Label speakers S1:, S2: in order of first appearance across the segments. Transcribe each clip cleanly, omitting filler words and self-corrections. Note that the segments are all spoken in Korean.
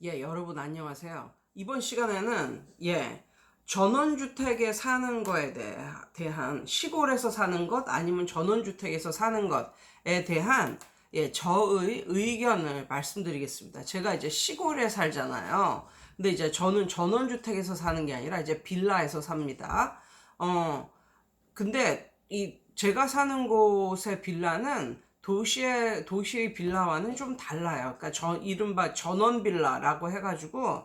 S1: 여러분 안녕하세요. 이번 시간에는 전원주택에 사는 거에 대한 시골에서 사는 것 아니면 전원주택에서 사는 것에 대한 저의 의견을 말씀드리겠습니다. 제가 이제 시골에 살잖아요. 근데 이제 저는 전원주택에서 사는 게 아니라 이제 빌라에서 삽니다. 근데 이 제가 사는 곳의 빌라는 도시의 빌라와는 좀 달라요. 그러니까 이른바 전원 빌라라고 해가지고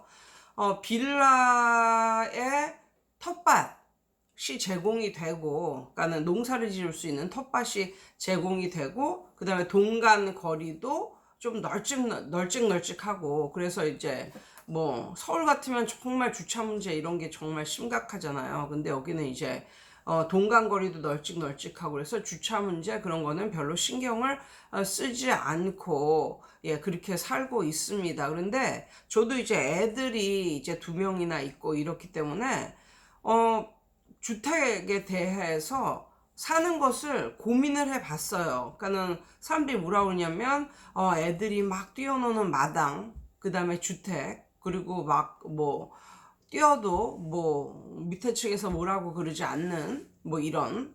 S1: 빌라에 텃밭이 제공이 되고, 그러니까는 농사를 지을 수 있는 텃밭이 제공이 되고, 그 다음에 동간 거리도 좀 널찍널찍하고, 그래서 이제 뭐 서울 같으면 정말 주차 문제 이런 게 정말 심각하잖아요. 근데 여기는 이제 동간 거리도 널찍널찍하고 그래서 주차 문제 그런 거는 별로 신경을 쓰지 않고 그렇게 살고 있습니다. 그런데 저도 이제 애들이 이제 2명이나 있고 이렇기 때문에 주택에 대해서 사는 것을 고민을 해 봤어요. 그러니까는 사람들이 뭐라 그러냐면 애들이 막 뛰어노는 마당, 그 다음에 주택, 그리고 막 뭐 뛰어도 뭐 밑에 층에서 뭐라고 그러지 않는 뭐 이런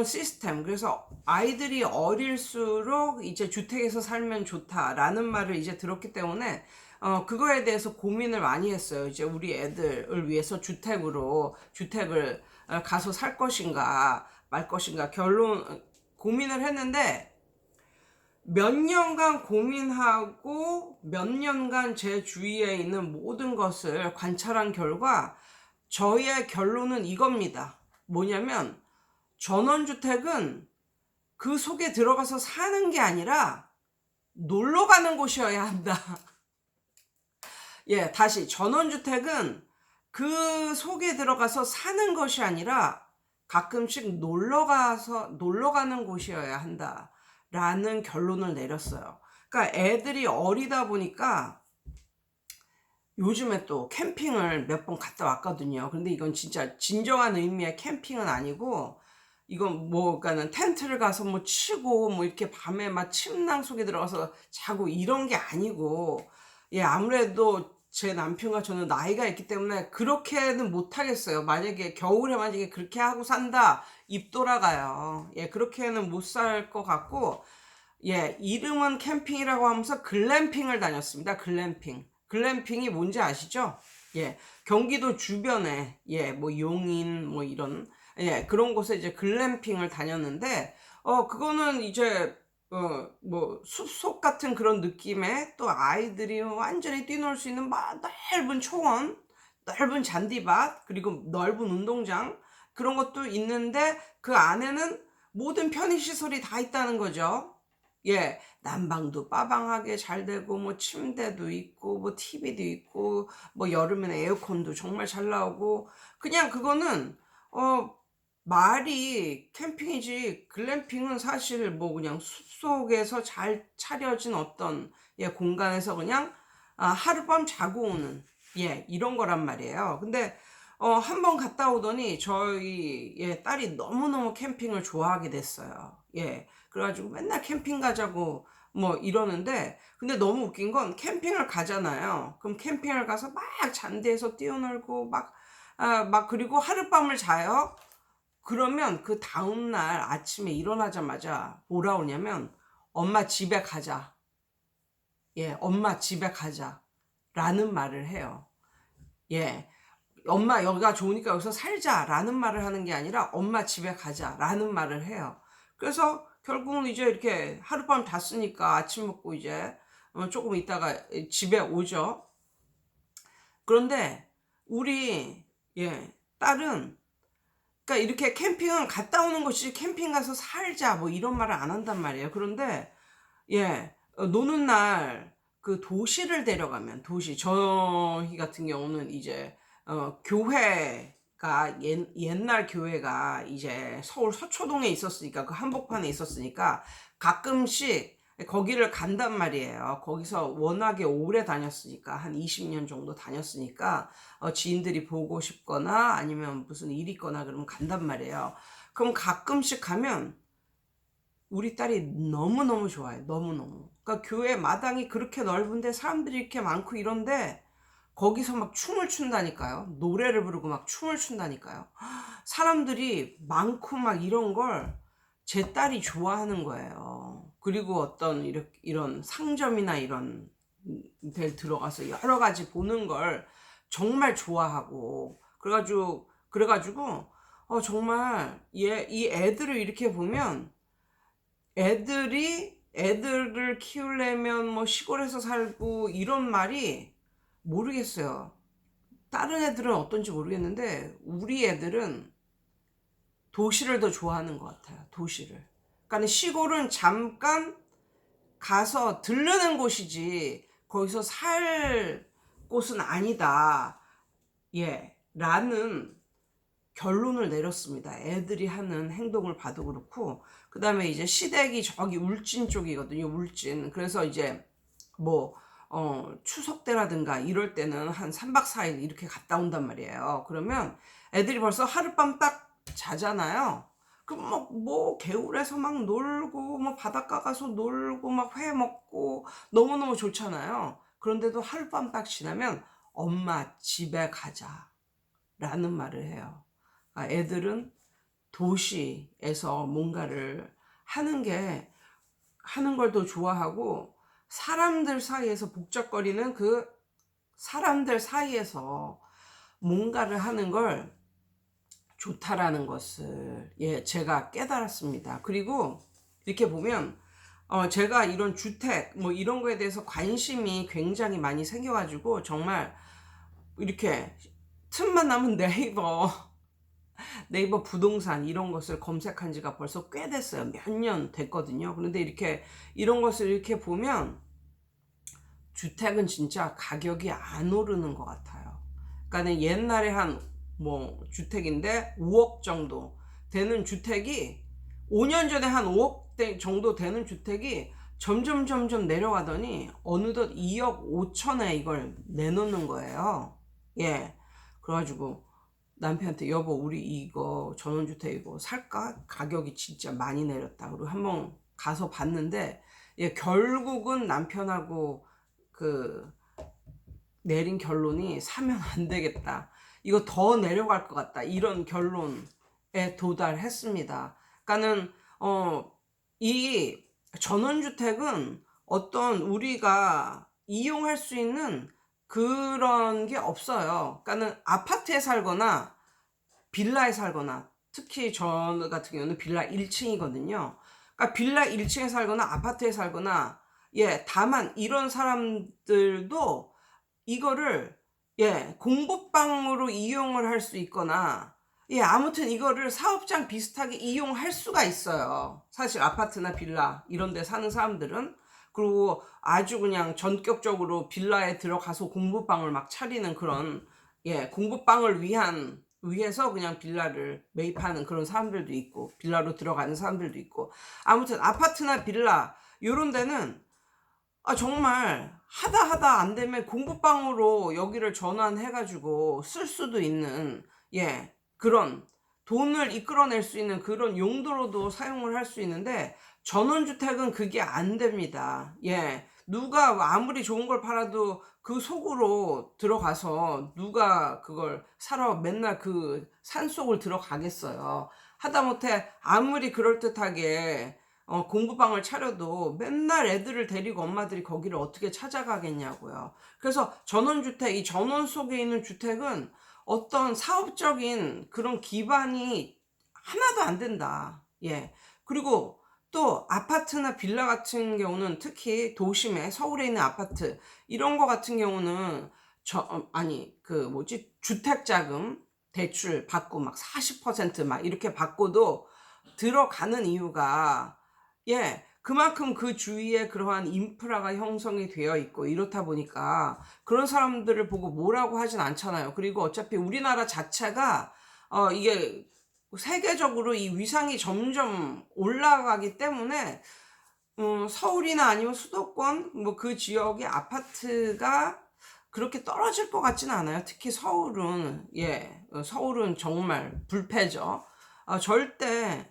S1: 시스템. 그래서 아이들이 어릴수록 이제 주택에서 살면 좋다라는 말을 이제 들었기 때문에 그거에 대해서 고민을 많이 했어요. 이제 우리 애들을 위해서 주택을 가서 살 것인가 말 것인가 고민을 했는데, 몇 년간 고민하고 몇 년간 제 주위에 있는 모든 것을 관찰한 결과 저의 결론은 이겁니다. 뭐냐면 전원주택은 그 속에 들어가서 사는 게 아니라 놀러 가는 곳이어야 한다. 다시 전원주택은 그 속에 들어가서 사는 것이 아니라 가끔씩 놀러 가는 곳이어야 한다. 라는 결론을 내렸어요. 그러니까 애들이 어리다 보니까 요즘에 또 캠핑을 몇 번 갔다 왔거든요. 근데 이건 진짜 진정한 의미의 캠핑은 아니고, 이건 뭐, 그러니까는 텐트를 가서 뭐 치고, 뭐 이렇게 밤에 막 침낭 속에 들어가서 자고 이런 게 아니고, 아무래도 제 남편과 저는 나이가 있기 때문에 그렇게는 못 하겠어요. 겨울에 그렇게 하고 산다, 입 돌아가요. 그렇게는 못 살 것 같고, 이름은 캠핑이라고 하면서 글램핑을 다녔습니다. 글램핑이 뭔지 아시죠? 경기도 주변에, 뭐 용인, 뭐 이런, 그런 곳에 이제 글램핑을 다녔는데, 그거는 이제, 뭐 숲속 같은 그런 느낌의, 또 아이들이 완전히 뛰놀 수 있는 넓은 초원, 넓은 잔디밭, 그리고 넓은 운동장, 그런 것도 있는데, 그 안에는 모든 편의시설이 다 있다는 거죠. 난방도 빠방하게 잘 되고, 뭐 침대도 있고, 뭐 TV도 있고, 뭐 여름에는 에어컨도 정말 잘 나오고, 그냥 그거는 말이 캠핑이지, 글램핑은 사실 뭐 그냥 숲속에서 잘 차려진 어떤 공간에서 그냥 하룻밤 자고 오는 이런 거란 말이에요. 근데 한 번 갔다 오더니 저희 딸이 너무너무 캠핑을 좋아하게 됐어요. 그래가지고 맨날 캠핑 가자고 뭐 이러는데, 근데 너무 웃긴 건 캠핑을 가잖아요. 그럼 캠핑을 가서 막 잔디에서 뛰어놀고 막 그리고 하룻밤을 자요. 그러면 그 다음날 아침에 일어나자마자 뭐라 오냐면 엄마 집에 가자. 엄마 집에 가자. 라는 말을 해요. 엄마 여기가 좋으니까 여기서 살자라는 말을 하는 게 아니라 엄마 집에 가자라는 말을 해요. 그래서 결국은 이제 이렇게 하룻밤 잤으니까 아침 먹고 이제 조금 있다가 집에 오죠. 그런데 우리 딸은, 그러니까 이렇게 캠핑은 갔다 오는 것이 캠핑 가서 살자 뭐 이런 말을 안 한단 말이에요. 그런데 노는 날 그 도시를 데려가면, 저희 같은 경우는 이제 교회가 옛날 교회가 이제 서울 서초동에 있었으니까, 그 한복판에 있었으니까 가끔씩 거기를 간단 말이에요. 거기서 워낙에 오래 다녔으니까, 한 20년 정도 다녔으니까 지인들이 보고 싶거나 아니면 무슨 일 있거나 그러면 간단 말이에요. 그럼 가끔씩 가면 우리 딸이 너무너무 좋아해. 너무너무. 그러니까 교회 마당이 그렇게 넓은데 사람들이 이렇게 많고 이런데 거기서 막 춤을 춘다니까요. 노래를 부르고 막 춤을 춘다니까요. 사람들이 많고 막 이런 걸 제 딸이 좋아하는 거예요. 그리고 어떤 이런 상점이나 이런 데 들어가서 여러 가지 보는 걸 정말 좋아하고 그래가지고 정말 이 애들을 이렇게 보면 애들을 키우려면 뭐 시골에서 살고 이런 말이 모르겠어요. 다른 애들은 어떤지 모르겠는데 우리 애들은 도시를 더 좋아하는 것 같아요. 도시를. 그러니까 시골은 잠깐 가서 들르는 곳이지 거기서 살 곳은 아니다. 예, 라는 결론을 내렸습니다. 애들이 하는 행동을 봐도 그렇고, 그 다음에 이제 시댁이 저기 울진 쪽이거든요. 울진. 그래서 이제 뭐 추석 때라든가 이럴 때는 한 3박 4일 이렇게 갔다 온단 말이에요. 그러면 애들이 벌써 하룻밤 딱 자잖아요. 그럼 뭐 개울에서 막 놀고 뭐 바닷가 가서 놀고 막 회 먹고 너무너무 좋잖아요. 그런데도 하룻밤 딱 지나면 엄마 집에 가자 라는 말을 해요. 애들은 도시에서 뭔가를 하는 걸 더 좋아하고 사람들 사이에서 복잡거리는 그 사람들 사이에서 뭔가를 하는 걸 좋다라는 것을 제가 깨달았습니다. 그리고 이렇게 보면 제가 이런 주택 뭐 이런 거에 대해서 관심이 굉장히 많이 생겨가지고 정말 이렇게 틈만 나면 네이버 부동산 이런 것을 검색한 지가 벌써 꽤 됐어요. 몇 년 됐거든요. 그런데 이런 것을 이렇게 보면 주택은 진짜 가격이 안 오르는 것 같아요. 그러니까 옛날에 뭐 주택인데 5억 정도 되는 주택이 5년 전에 한 5억 정도 되는 주택이 점점 내려가더니 어느덧 2억 5천에 이걸 내놓는 거예요. 예. 그래가지고 남편한테 여보 우리 이거 전원주택 이거 살까? 가격이 진짜 많이 내렸다. 그리고 한번 가서 봤는데 결국은 남편하고 내린 결론이 사면 안 되겠다. 이거 더 내려갈 것 같다. 이런 결론에 도달했습니다. 그러니까는 이 전원주택은 어떤 우리가 이용할 수 있는 그런 게 없어요. 그러니까는 아파트에 살거나 빌라에 살거나 특히 저 같은 경우는 빌라 1층이거든요. 그러니까 빌라 1층에 살거나 아파트에 살거나 다만 이런 사람들도 이거를 공부방으로 이용을 할 수 있거나 아무튼 이거를 사업장 비슷하게 이용할 수가 있어요. 사실 아파트나 빌라 이런 데 사는 사람들은. 그리고 아주 그냥 전격적으로 빌라에 들어가서 공부방을 막 차리는 그런 공부방을 위해서 그냥 빌라를 매입하는 그런 사람들도 있고 빌라로 들어가는 사람들도 있고 아무튼 아파트나 빌라 요런 데는 정말 하다 안 되면 공부방으로 여기를 전환해가지고 쓸 수도 있는 그런 돈을 이끌어낼 수 있는 그런 용도로도 사용을 할 수 있는데 전원주택은 그게 안 됩니다. 누가 아무리 좋은 걸 팔아도 그 속으로 들어가서 누가 그걸 사러 맨날 그 산속을 들어가겠어요. 하다못해 아무리 그럴듯하게 공부방을 차려도 맨날 애들을 데리고 엄마들이 거기를 어떻게 찾아가겠냐고요. 그래서 전원주택, 이 전원 속에 있는 주택은 어떤 사업적인 그런 기반이 하나도 안 된다. 그리고 또 아파트나 빌라 같은 경우는 특히 도심에 서울에 있는 아파트 이런 거 같은 경우는 주택자금 대출 받고 막 40% 이렇게 받고도 들어가는 이유가 그만큼 그 주위에 그러한 인프라가 형성이 되어 있고 이렇다 보니까 그런 사람들을 보고 뭐라고 하진 않잖아요. 그리고 어차피 우리나라 자체가 이게 세계적으로 이 위상이 점점 올라가기 때문에 서울이나 아니면 수도권 뭐 그 지역의 아파트가 그렇게 떨어질 것 같지는 않아요. 특히 서울은 서울은 정말 불패죠. 절대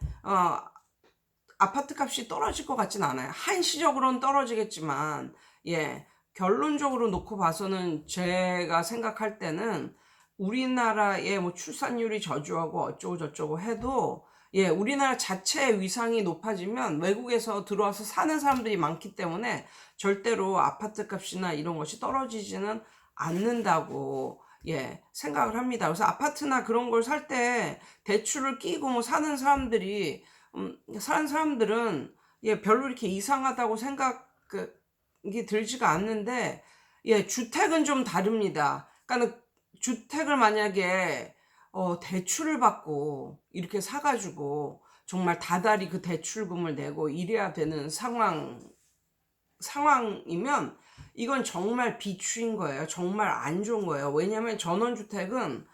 S1: 아파트 값이 떨어질 것 같진 않아요. 한시적으로는 떨어지겠지만, 예, 결론적으로 놓고 봐서는 제가 생각할 때는 우리나라의 뭐 출산율이 저조하고 어쩌고 저쩌고 해도, 예, 우리나라 자체의 위상이 높아지면 외국에서 들어와서 사는 사람들이 많기 때문에 절대로 아파트 값이나 이런 것이 떨어지지는 않는다고, 예, 생각을 합니다. 그래서 아파트나 그런 걸 살 때 대출을 끼고 뭐 사는 사람들이, 사는 사람들은, 예, 별로 이렇게 이상하다고 생각이 들지가 않는데, 예, 주택은 좀 다릅니다. 그러니까 주택을 만약에 대출을 받고 이렇게 사가지고 정말 다달이 그 대출금을 내고 이래야 되는 상황이면 이건 정말 비추인 거예요. 정말 안 좋은 거예요. 왜냐하면 전원주택은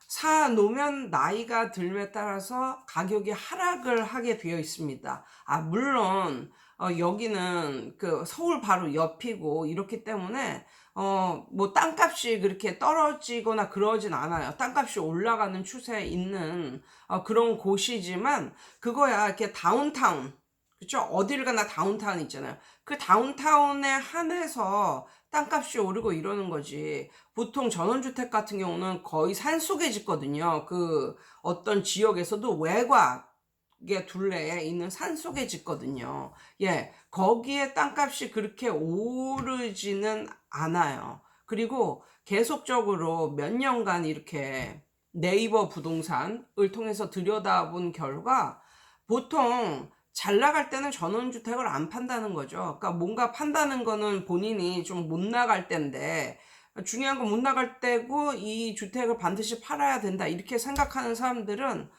S1: 사놓으면 나이가 들에 따라서 가격이 하락을 하게 되어 있습니다. 물론 여기는 그 서울 바로 옆이고 이렇기 때문에 뭐 땅값이 그렇게 떨어지거나 그러진 않아요. 땅값이 올라가는 추세에 있는 그런 곳이지만, 그거야 이렇게 다운타운, 그쵸? 어딜 가나 다운타운 있잖아요. 그 다운타운에 한해서 땅값이 오르고 이러는 거지. 보통 전원주택 같은 경우는 거의 산속에 짓거든요. 그 어떤 지역에서도 외곽의 둘레에 있는 산속에 짓거든요. 예, 거기에 땅값이 그렇게 오르지는 않아요. 그리고 계속적으로 몇 년간 이렇게 네이버 부동산을 통해서 들여다본 결과 보통 잘 나갈 때는 전원주택을 안 판다는 거죠. 그러니까 뭔가 판다는 거는 본인이 좀 못 나갈 때인데, 중요한 건 못 나갈 때고 이 주택을 반드시 팔아야 된다 이렇게 생각하는 사람들은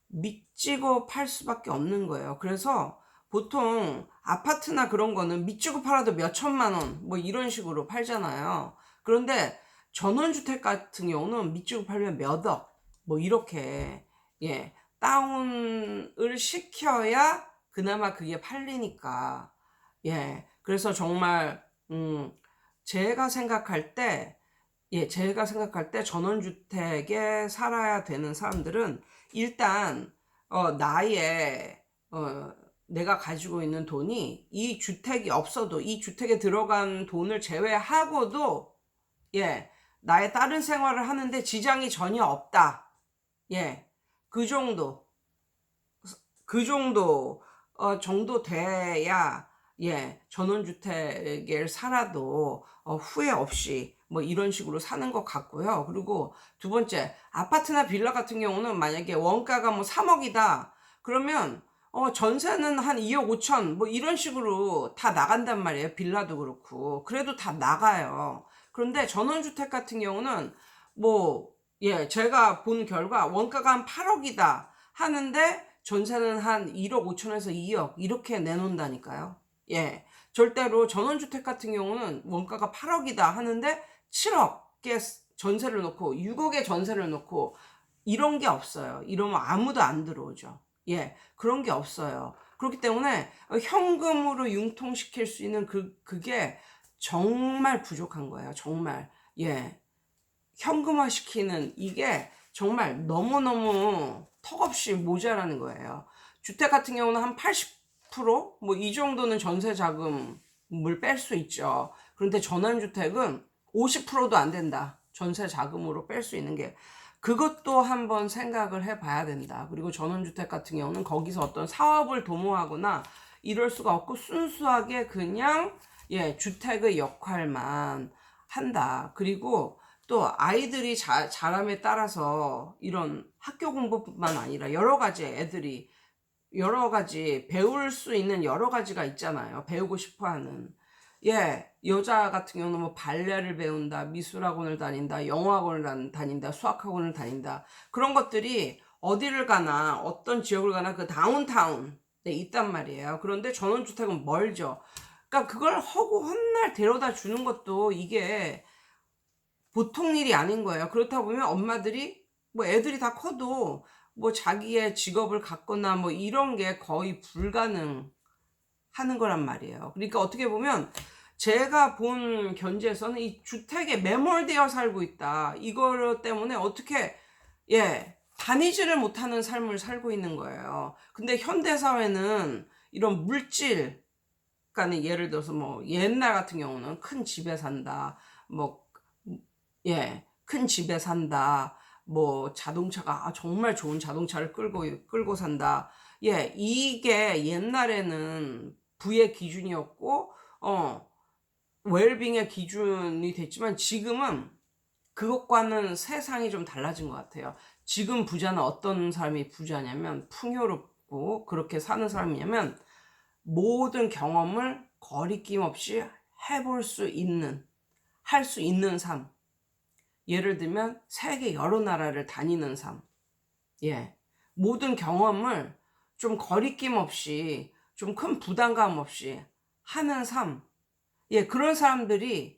S1: 미치고 팔 수밖에 없는 거예요. 그래서 보통 아파트나 그런 거는 미치고 팔아도 몇 천만 원 뭐 이런 식으로 팔잖아요. 그런데 전원주택 같은 경우는 미치고 팔면 몇 억 뭐 이렇게, 예, 다운을 시켜야 그나마 그게 팔리니까. 예, 그래서 정말 제가 생각할 때, 예, 제가 생각할 때 전원주택에 살아야 되는 사람들은 일단 나의 내가 가지고 있는 돈이 이 주택이 없어도 이 주택에 들어간 돈을 제외하고도, 예, 나의 다른 생활을 하는데 지장이 전혀 없다. 예, 그 정도 정도 돼야, 예, 전원주택을 살아도 후회 없이 뭐 이런 식으로 사는 것 같고요. 그리고 두 번째, 아파트나 빌라 같은 경우는 만약에 원가가 뭐 3억이다 그러면 전세는 한 2억 5천 뭐 이런 식으로 다 나간단 말이에요. 빌라도 그렇고 그래도 다 나가요. 그런데 전원주택 같은 경우는 뭐, 예, 제가 본 결과 원가가 한 8억이다 하는데 전세는 한 1억 5천에서 2억 이렇게 내놓는다니까요. 예, 절대로 전원주택 같은 경우는 원가가 8억이다 하는데 7억의 전세를 놓고 6억의 전세를 놓고 이런 게 없어요. 이러면 아무도 안 들어오죠. 예, 그런 게 없어요. 그렇기 때문에 현금으로 융통시킬 수 있는 그게 정말 부족한 거예요. 정말. 예, 현금화 시키는 이게 정말 너무너무 턱없이 모자라는 거예요. 주택 같은 경우는 한 80%뭐 이 정도는 전세 자금을 뺄 수 있죠. 그런데 전원주택은 50%도 안 된다. 전세 자금으로 뺄 수 있는 게. 그것도 한번 생각을 해봐야 된다. 그리고 전원주택 같은 경우는 거기서 어떤 사업을 도모하거나 이럴 수가 없고 순수하게 그냥, 예, 주택의 역할만 한다. 그리고 또 아이들이 자람에 따라서 이런 학교 공부뿐만 아니라 여러 가지 애들이 여러 가지 배울 수 있는 여러 가지가 있잖아요. 배우고 싶어 하는. 예, 여자 같은 경우는 뭐 발레를 배운다, 미술학원을 다닌다, 영어학원을 다닌다, 수학학원을 다닌다. 그런 것들이 어디를 가나 어떤 지역을 가나 그 다운타운에 있단 말이에요. 그런데 전원주택은 멀죠. 그러니까 그걸 허구 헛날 데려다 주는 것도 이게 보통 일이 아닌 거예요. 그렇다 보면 엄마들이 뭐 애들이 다 커도 뭐 자기의 직업을 갖거나 뭐 이런 게 거의 불가능하는 거란 말이에요. 그러니까 어떻게 보면 제가 본 견지에서는 이 주택에 매몰되어 살고 있다. 이거 때문에 어떻게, 예, 다니지를 못하는 삶을 살고 있는 거예요. 근데 현대사회는, 이런 물질, 그러니까 예를 들어서 뭐 옛날 같은 경우는 큰 집에 산다, 뭐 큰 집에 산다, 뭐 자동차가 정말 좋은 자동차를 끌고 산다. 이게 옛날에는 부의 기준이었고 웰빙의 기준이 됐지만 지금은 그것과는 세상이 좀 달라진 것 같아요. 지금 부자는 어떤 사람이 부자냐면 풍요롭고 그렇게 사는 사람이냐면 모든 경험을 거리낌 없이 해볼 수 있는, 할 수 있는 삶. 예를 들면 세계 여러 나라를 다니는 삶. 모든 경험을 좀 거리낌 없이, 좀 큰 부담감 없이 하는 삶. 그런 사람들이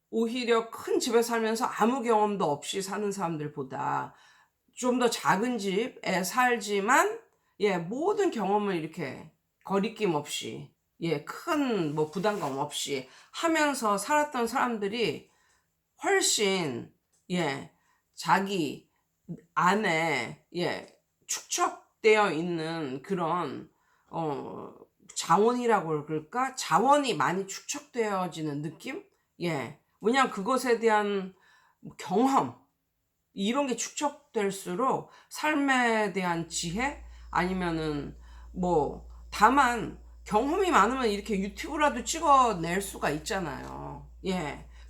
S1: 오히려 큰 집에 살면서 아무 경험도 없이 사는 사람들보다 좀 더 작은 집에 살지만 모든 경험을 이렇게 거리낌 없이 큰 뭐 부담감 없이 하면서 살았던 사람들이 훨씬 자기 안에 축적되어 있는 그런 자원이라고 그럴까? 자원이 많이 축적되어지는 느낌? 왜냐하면 그것에 대한 경험 이런 게 축적될수록 삶에 대한 지혜 아니면은 뭐 다만 경험이 많으면 이렇게 유튜브라도 찍어낼 수가 있잖아요.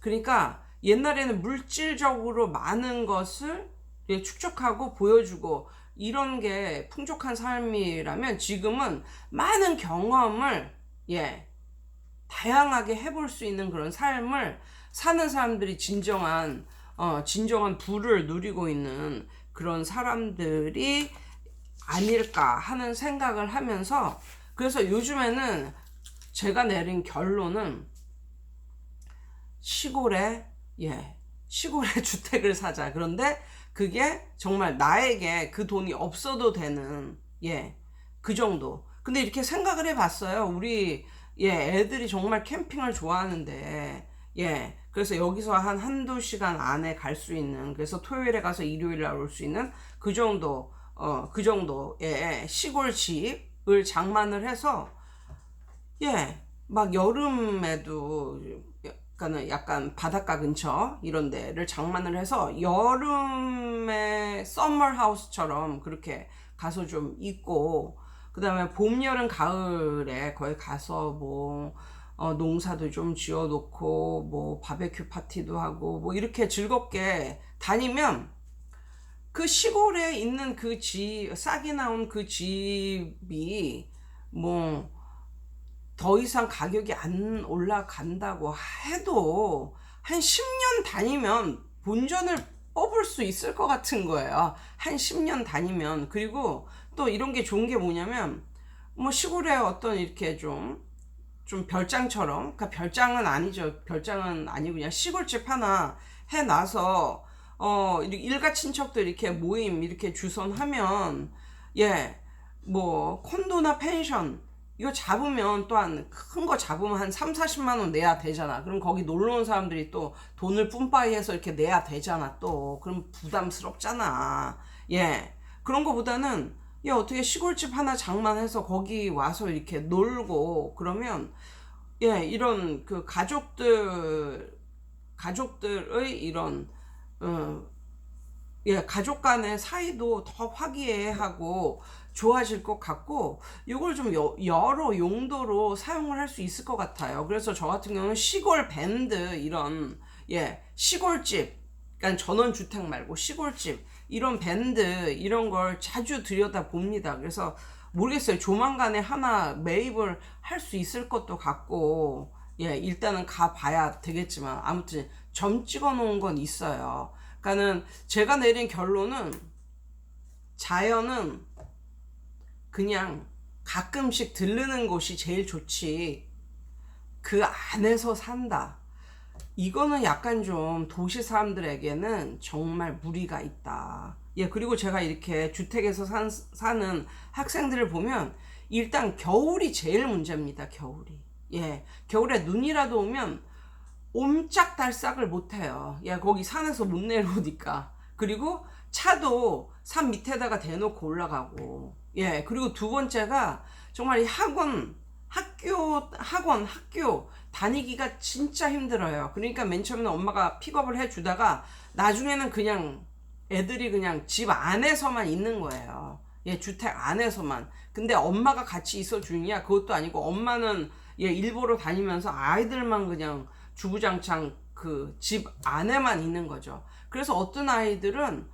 S1: 그러니까 옛날에는 물질적으로 많은 것을 축적하고 보여주고 이런 게 풍족한 삶이라면 지금은 많은 경험을 다양하게 해볼 수 있는 그런 삶을 사는 사람들이 진정한 부를 누리고 있는 그런 사람들이 아닐까 하는 생각을 하면서, 그래서 요즘에는 제가 내린 결론은 시골에 주택을 사자. 그런데 그게 정말 나에게 그 돈이 없어도 되는 그 정도. 근데 이렇게 생각을 해봤어요. 우리 애들이 정말 캠핑을 좋아하는데 그래서 여기서 한 한두 시간 안에 갈 수 있는, 그래서 토요일에 가서 일요일 날 올 수 있는 그 정도 그 정도의 시골 집을 장만을 해서 막 여름에도 약간 바닷가 근처 이런 데를 장만을 해서 여름에 서머 하우스처럼 그렇게 가서 좀 있고, 그 다음에 봄, 여름, 가을에 거기 가서 뭐 농사도 좀 지어놓고 뭐 바베큐 파티도 하고 뭐 이렇게 즐겁게 다니면 그 시골에 있는 그 집, 싹이 나온 그 집이 뭐 더 이상 가격이 안 올라간다고 해도 한 10년 다니면 본전을 뽑을 수 있을 것 같은 거예요. 한 10년 다니면. 그리고 또 이런 게 좋은 게 뭐냐면 뭐 시골에 어떤 이렇게 좀 별장처럼, 그러니까 별장은 아니죠. 별장은 아니고 그냥 시골집 하나 해놔서 일가 친척들 이렇게 모임 이렇게 주선하면 뭐 콘도나 펜션 이거 잡으면 또한 큰 거 잡으면 한 3, 40만 원 내야 되잖아. 그럼 거기 놀러 온 사람들이 또 돈을 뿜빠이 해서 이렇게 내야 되잖아. 또 그럼 부담스럽잖아. 그런 거보다는 어떻게 시골집 하나 장만해서 거기 와서 이렇게 놀고 그러면 이런 그 가족들의 이런 가족 간의 사이도 더 화기애애하고 좋아질 것 같고, 이걸 좀 여러 용도로 사용을 할 수 있을 것 같아요. 그래서 저 같은 경우는 시골 밴드 이런 시골집, 그러니까 전원주택 말고 시골집 이런 밴드 이런 걸 자주 들여다 봅니다. 그래서 모르겠어요. 조만간에 하나 매입을 할 수 있을 것도 같고 일단은 가봐야 되겠지만 아무튼 점 찍어 놓은 건 있어요. 그러니까는 제가 내린 결론은 자연은 그냥 가끔씩 들르는 곳이 제일 좋지 그 안에서 산다, 이거는 약간 좀 도시 사람들에게는 정말 무리가 있다. 그리고 제가 이렇게 주택에서 사는 학생들을 보면 일단 겨울이 제일 문제입니다. 겨울이. 겨울에 눈이라도 오면 옴짝달싹을 못해요. 거기 산에서 못 내려오니까. 그리고 차도 산 밑에다가 대놓고 올라가고. 그리고 두 번째가 정말 이 학교 다니기가 진짜 힘들어요. 그러니까 맨 처음에는 엄마가 픽업을 해주다가 나중에는 그냥 애들이 그냥 집 안에서만 있는 거예요. 예, 주택 안에서만. 근데 엄마가 같이 있어 주느냐? 그것도 아니고 엄마는 예, 일보러 다니면서 아이들만 그냥 주구장창 그 집 안에만 있는 거죠. 그래서 어떤 아이들은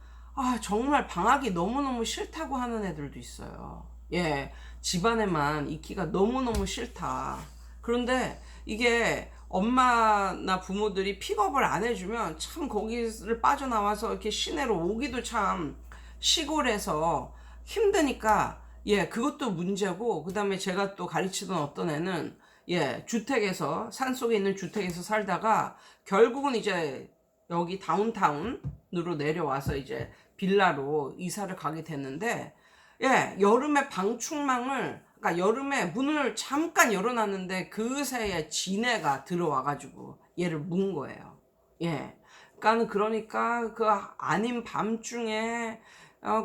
S1: 정말 방학이 너무너무 싫다고 하는 애들도 있어요. 예, 집안에만 있기가 너무너무 싫다. 그런데 이게 엄마나 부모들이 픽업을 안 해주면 참 거기를 빠져나와서 이렇게 시내로 오기도 참 시골에서 힘드니까 예, 그것도 문제고, 그 다음에 제가 또 가르치던 어떤 애는 예, 주택에서, 산속에 있는 주택에서 살다가 결국은 이제 여기 다운타운으로 내려와서 이제 빌라로 이사를 가게 됐는데, 예, 여름에 방충망을, 그러니까 여름에 문을 잠깐 열어놨는데 그새에 지네가 들어와가지고 얘를 문 거예요. 예. 그러니까 그 아닌 밤중에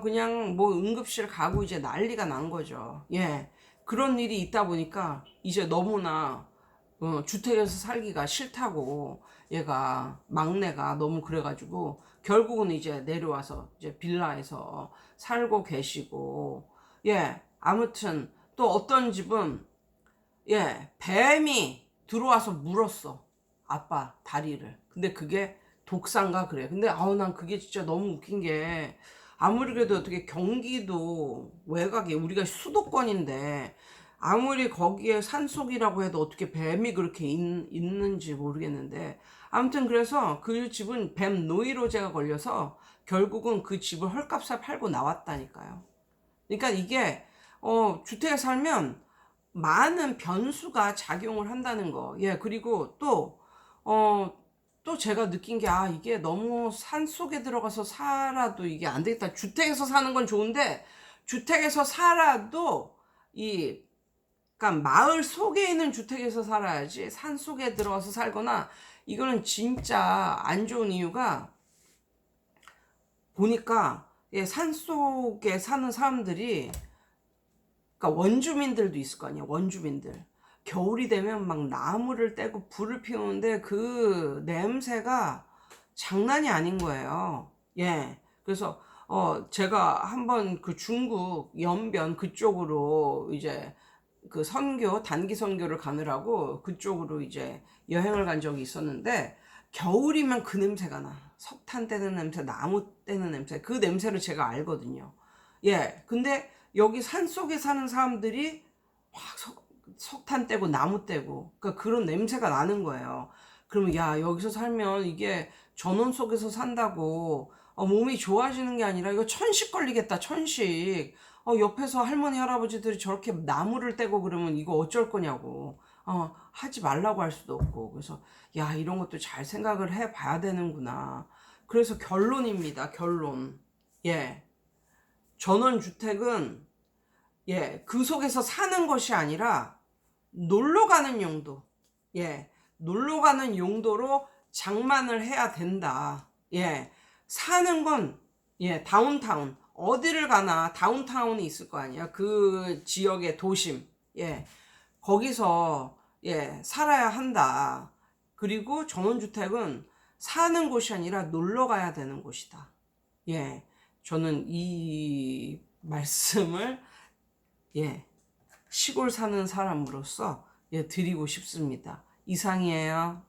S1: 그냥 뭐 응급실 가고 이제 난리가 난 거죠. 예. 그런 일이 있다 보니까 이제 너무나 주택에서 살기가 싫다고 얘가 막내가 너무 그래가지고 결국은 이제 내려와서 이제 빌라에서 살고 계시고, 예, 아무튼 또 어떤 집은 예, 뱀이 들어와서 물었어, 아빠 다리를. 근데 그게 독사인가 그래. 근데 난 그게 진짜 너무 웃긴 게, 아무리 그래도 어떻게 경기도 외곽에 우리가 수도권인데 아무리 거기에 산속이라고 해도 어떻게 뱀이 그렇게 있는지 모르겠는데, 아무튼 그래서 그 집은 뱀 노이로제가 걸려서 결국은 그 집을 헐값에 팔고 나왔다니까요. 그러니까 이게 주택에 살면 많은 변수가 작용을 한다는 거. 예, 그리고 또 제가 느낀 게, 이게 너무 산 속에 들어가서 살아도 이게 안 되겠다. 주택에서 사는 건 좋은데, 주택에서 살아도 그러니까 마을 속에 있는 주택에서 살아야지, 산 속에 들어가서 살거나, 이거는 진짜 안 좋은 이유가, 보니까, 예, 산 속에 사는 사람들이, 그러니까 원주민들도 있을 거 아니에요. 원주민들. 겨울이 되면 막 나무를 떼고 불을 피우는데 그 냄새가 장난이 아닌 거예요. 예. 그래서 제가 한번 그 중국 연변 그쪽으로 이제 그 단기 선교를 가느라고 그쪽으로 이제 여행을 간 적이 있었는데, 겨울이면 그 냄새가 나. 석탄 떼는 냄새, 나무 떼는 냄새. 그 냄새를 제가 알거든요. 예. 근데 여기 산속에 사는 사람들이 막 석탄 떼고 나무 떼고, 그러니까 그런 냄새가 나는 거예요. 그러면 야, 여기서 살면 이게 전원 속에서 산다고 몸이 좋아지는 게 아니라 이거 천식 걸리겠다, 천식. 옆에서 할머니 할아버지들이 저렇게 나무를 떼고 그러면 이거 어쩔 거냐고. 하지 말라고 할 수도 없고. 그래서 야, 이런 것도 잘 생각을 해 봐야 되는구나. 그래서 결론입니다, 결론. 예. 전원주택은 예, 그 속에서 사는 것이 아니라 놀러 가는 용도. 예, 놀러 가는 용도로 장만을 해야 된다. 예, 사는 건 예, 다운타운. 어디를 가나 다운타운이 있을 거 아니야. 그 지역의 도심. 예, 거기서 예, 살아야 한다. 그리고 전원주택은 사는 곳이 아니라 놀러 가야 되는 곳이다. 예, 저는 이 말씀을 예, 시골 사는 사람으로서 예, 드리고 싶습니다. 이상이에요.